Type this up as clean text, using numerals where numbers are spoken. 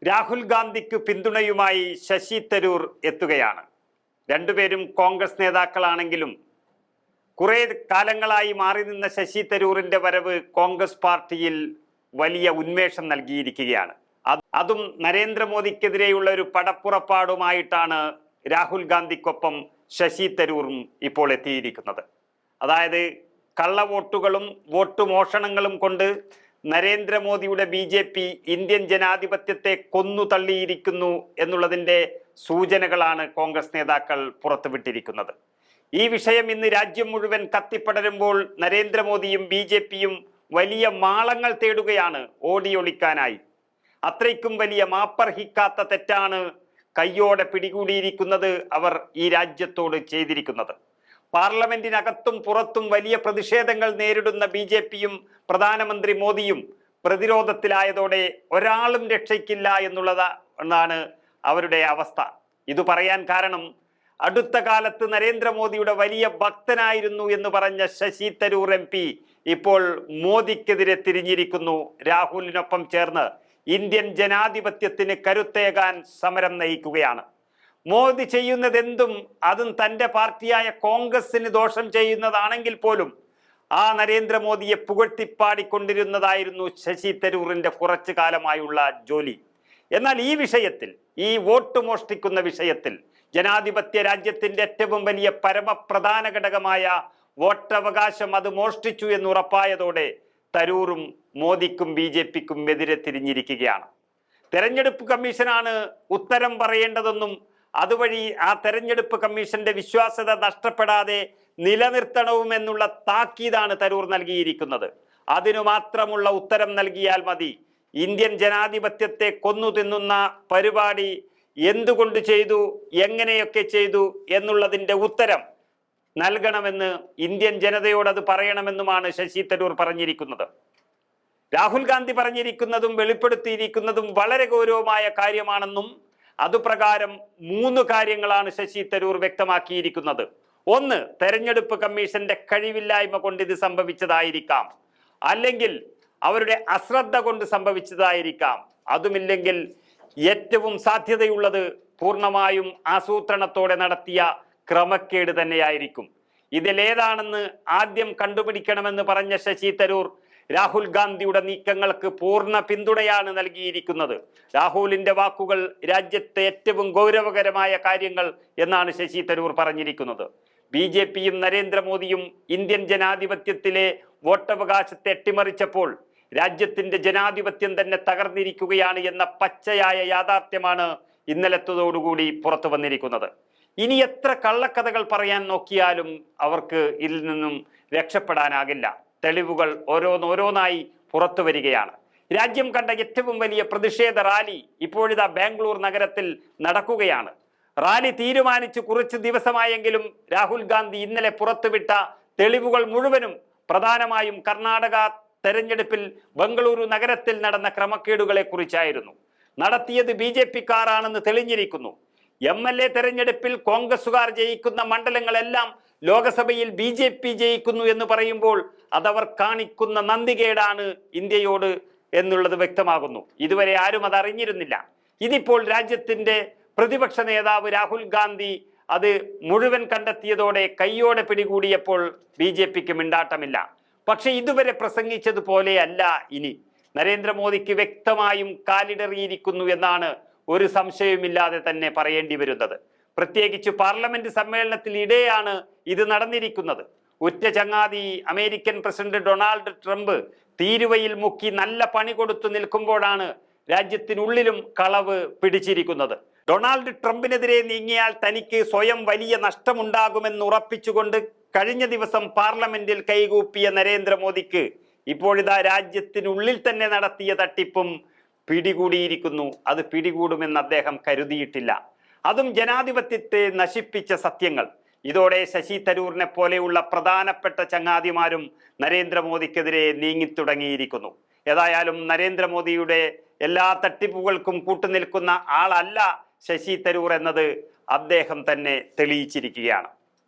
രാഹുൽ ഗാന്ധിക്ക് പിന്തുണയുമായി ശശി തരൂർ എത്തുകയാണ്. രണ്ടുപേരും കോൺഗ്രസ് നേതാക്കളാണെങ്കിലും കുറെ കാലങ്ങളായി മാറി നിന്ന ശശി തരൂരിന്റെ വരവ് കോൺഗ്രസ് പാർട്ടിയിൽ വലിയ ഉന്മേഷം നൽകിയിരിക്കുകയാണ്. അതും നരേന്ദ്രമോദിക്കെതിരെയുള്ള ഒരു പടപ്പുറപ്പാടുമായിട്ടാണ് രാഹുൽ ഗാന്ധിക്കൊപ്പം ശശി തരൂറും ഇപ്പോൾ എത്തിയിരിക്കുന്നത്. അതായത് കള്ളവോട്ടുകളും വോട്ട് മോഷണങ്ങളും കൊണ്ട് നരേന്ദ്രമോദിയുടെ BJP ഇന്ത്യൻ ജനാധിപത്യത്തെ കൊന്നു തള്ളിയിരിക്കുന്നു എന്നുള്ളതിൻ്റെ സൂചനകളാണ് കോൺഗ്രസ് നേതാക്കൾ പുറത്തുവിട്ടിരിക്കുന്നത്. ഈ വിഷയം ഇന്ന് രാജ്യം മുഴുവൻ കത്തിപ്പടരുമ്പോൾ നരേന്ദ്രമോദിയും BJPയും വലിയ മാളങ്ങൾ തേടുകയാണ് ഓടിയൊളിക്കാനായി. അത്രയ്ക്കും വലിയ മാപ്പർഹിക്കാത്ത തെറ്റാണ് കയ്യോടെ പിടികൂടിയിരിക്കുന്നത് അവർ ഈ രാജ്യത്തോട് ചെയ്തിരിക്കുന്നത്. പാർലമെന്റിനകത്തും പുറത്തും വലിയ പ്രതിഷേധങ്ങൾ നേരിടുന്ന BJPയും പ്രധാനമന്ത്രി മോദിയും പ്രതിരോധത്തിലായതോടെ ഒരാളും രക്ഷയ്ക്കില്ല എന്നുള്ളതാണ് അവരുടെ അവസ്ഥ. ഇത് പറയാൻ കാരണം അടുത്ത കാലത്ത് നരേന്ദ്രമോദിയുടെ വലിയ ഭക്തനായിരുന്നു എന്ന് പറഞ്ഞ ശശി തരൂർ MP ഇപ്പോൾ മോദിക്കെതിരെ തിരിഞ്ഞിരിക്കുന്നു. രാഹുലിനൊപ്പം ചേർന്ന് ഇന്ത്യൻ ജനാധിപത്യത്തിന് കരുത്തേകാൻ സമരം നയിക്കുകയാണ്. മോദി ചെയ്യുന്നതെന്തും അതും തൻ്റെ പാർട്ടിയായ കോൺഗ്രസിന് ദോഷം ചെയ്യുന്നതാണെങ്കിൽ പോലും ആ നരേന്ദ്രമോദിയെ പുകഴ്ത്തിപ്പാടിക്കൊണ്ടിരുന്നതായിരുന്നു ശശി തരൂറിൻ്റെ കുറച്ചു കാലമായുള്ള ജോലി. എന്നാൽ ഈ വിഷയത്തിൽ, ഈ വോട്ട് മോഷ്ടിക്കുന്ന വിഷയത്തിൽ, ജനാധിപത്യ രാജ്യത്തിൻ്റെ ഏറ്റവും വലിയ പരമപ്രധാന ഘടകമായ വോട്ടവകാശം അത് മോഷ്ടിച്ചു എന്ന് ഉറപ്പായതോടെ തരൂറും മോദിക്കും BJPക്കും എതിരെ തിരിഞ്ഞിരിക്കുകയാണ്. തെരഞ്ഞെടുപ്പ് കമ്മീഷനാണ് ഉത്തരം പറയേണ്ടതെന്നും അതുവഴി ആ തെരഞ്ഞെടുപ്പ് കമ്മീഷന്റെ വിശ്വാസ്യത നഷ്ടപ്പെടാതെ നിലനിർത്തണമെന്നുള്ള താക്കീതാണ് തരൂർ നൽകിയിരിക്കുന്നത്. അതിനു മാത്രമുള്ള ഉത്തരം നൽകിയാൽ മതി. ഇന്ത്യൻ ജനാധിപത്യത്തെ കൊന്നു തിന്നുന്ന പരിപാടി എന്തുകൊണ്ട് ചെയ്തു, എങ്ങനെയൊക്കെ ചെയ്തു എന്നുള്ളതിൻ്റെ ഉത്തരം നൽകണമെന്ന് ഇന്ത്യൻ ജനതയോട് അത് പറയണമെന്നുമാണ് ശശി തരൂർ പറഞ്ഞിരിക്കുന്നത്. രാഹുൽ ഗാന്ധി പറഞ്ഞിരിക്കുന്നതും വെളിപ്പെടുത്തിയിരിക്കുന്നതും വളരെ ഗൗരവമായ കാര്യമാണെന്നും അതുപ്രകാരം 3 കാര്യങ്ങളാണ് ശശി തരൂർ വ്യക്തമാക്കിയിരിക്കുന്നത്. ഒന്ന്, തെരഞ്ഞെടുപ്പ് കമ്മീഷന്റെ കഴിവില്ലായ്മ കൊണ്ട് ഇത് സംഭവിച്ചതായിരിക്കാം, അല്ലെങ്കിൽ അവരുടെ അശ്രദ്ധ കൊണ്ട് സംഭവിച്ചതായിരിക്കാം. അതുമില്ലെങ്കിൽ ഏറ്റവും സാധ്യതയുള്ളത് പൂർണ്ണമായും ആസൂത്രണത്തോടെ നടത്തിയ ക്രമക്കേട് തന്നെയായിരിക്കും. ഇതിലേതാണെന്ന് ആദ്യം കണ്ടുപിടിക്കണമെന്ന് പറഞ്ഞ ശശി തരൂർ രാഹുൽ ഗാന്ധിയുടെ നീക്കങ്ങൾക്ക് പൂർണ്ണ പിന്തുണയാണ് നൽകിയിരിക്കുന്നത്. രാഹുലിന്റെ വാക്കുകൾ രാജ്യത്തെ ഏറ്റവും ഗൗരവകരമായ കാര്യങ്ങൾ എന്നാണ് ശശി തരൂർ പറഞ്ഞിരിക്കുന്നത്. BJPയും നരേന്ദ്രമോദിയും ഇന്ത്യൻ ജനാധിപത്യത്തിലെ വോട്ടവകാശത്തെ അട്ടിമറിച്ചപ്പോൾ രാജ്യത്തിന്റെ ജനാധിപത്യം തന്നെ തകർന്നിരിക്കുകയാണ് എന്ന പച്ചയായ യാഥാർത്ഥ്യമാണ് ഇന്നലത്തതോടുകൂടി പുറത്തു വന്നിരിക്കുന്നത്. ഇനി എത്ര കള്ളക്കഥകൾ പറയാൻ നോക്കിയാലും അവർക്ക് ഇതിൽ നിന്നും രക്ഷപ്പെടാനാകില്ല. തെളിവുകൾ ഓരോന്നായി പുറത്തു വരികയാണ്. രാജ്യം കണ്ട ഏറ്റവും വലിയ പ്രതിഷേധ റാലി ഇപ്പോഴിതാ ബാംഗ്ലൂർ നഗരത്തിൽ നടക്കുകയാണ്. റാലി തീരുമാനിച്ച് കുറച്ച് ദിവസമായെങ്കിലും രാഹുൽ ഗാന്ധി ഇന്നലെ പുറത്തുവിട്ട തെളിവുകൾ മുഴുവനും പ്രധാനമായും കർണാടക തെരഞ്ഞെടുപ്പിൽ ബംഗളൂരു നഗരത്തിൽ നടന്ന ക്രമക്കേടുകളെ കുറിച്ചായിരുന്നു. നടത്തിയത് BJPക്കാരാണെന്ന് തെളിഞ്ഞിരിക്കുന്നു. MLA തെരഞ്ഞെടുപ്പിൽ കോൺഗ്രസുകാർ ജയിക്കുന്ന മണ്ഡലങ്ങളെല്ലാം ലോകസഭയിൽ BJP ജയിക്കുന്നു എന്ന് പറയുമ്പോൾ അതവർ കാണിക്കുന്ന നന്ദികേടാണ് ഇന്ത്യയോട് എന്നുള്ളത് വ്യക്തമാകുന്നു. ഇതുവരെ ആരും അതറിഞ്ഞിരുന്നില്ല. ഇതിപ്പോൾ രാജ്യത്തിൻ്റെ പ്രതിപക്ഷ നേതാവ് രാഹുൽ ഗാന്ധി അത് മുഴുവൻ കണ്ടെത്തിയതോടെ കയ്യോടെ പിടികൂടിയപ്പോൾ BJPക്ക് മിണ്ടാട്ടമില്ല. പക്ഷെ ഇതുവരെ പ്രസംഗിച്ചതുപോലെയല്ല ഇനി. നരേന്ദ്രമോദിക്ക് വ്യക്തമായും കാലിടറിയിരിക്കുന്നു എന്നാണ് ഒരു സംശയവുമില്ലാതെ തന്നെ പറയേണ്ടി വരുന്നത്. പ്രത്യേകിച്ച് പാർലമെന്റ് സമ്മേളനത്തിൽ ഇടെയാണ് ഇത് നടന്നിരിക്കുന്നത്. ഉറ്റ ചങ്ങാതി അമേരിക്കൻ പ്രസിഡന്റ് ഡൊണാൾഡ് ട്രംപ് തീരുവയിൽ മുക്കി നല്ല പണി കൊടുത്തു നിൽക്കുമ്പോഴാണ് രാജ്യത്തിനുള്ളിലും കളവ് പിടിച്ചിരിക്കുന്നത്. ഡൊണാൾഡ് ട്രംപിനെതിരെ നീങ്ങിയാൽ തനിക്ക് സ്വയം വലിയ നഷ്ടമുണ്ടാകുമെന്ന് ഉറപ്പിച്ചുകൊണ്ട് കഴിഞ്ഞ ദിവസം പാർലമെന്റിൽ കൈകൂപ്പിയ നരേന്ദ്രമോദിക്ക് ഇപ്പോഴിതാ രാജ്യത്തിനുള്ളിൽ തന്നെ നടത്തിയ തട്ടിപ്പും പിടികൂടിയിരിക്കുന്നു. അത് പിടികൂടുമെന്ന് അദ്ദേഹം കരുതിയിട്ടില്ല. അതും ജനാധിപത്യത്തെ നശിപ്പിച്ച സത്യങ്ങൾ. ഇതോടെ ശശി തരൂരിനെ പോലെയുള്ള പ്രധാനപ്പെട്ട ചങ്ങാതിമാരും നരേന്ദ്രമോദിക്കെതിരെ നീങ്ങിത്തുടങ്ങിയിരിക്കുന്നു. ഏതായാലും നരേന്ദ്രമോദിയുടെ എല്ലാ തട്ടിപ്പുകൾക്കും കൂട്ടുനിൽക്കുന്ന ആളല്ല ശശി തരൂർ എന്നത് അദ്ദേഹം തന്നെ തെളിയിച്ചിരിക്കുകയാണ്.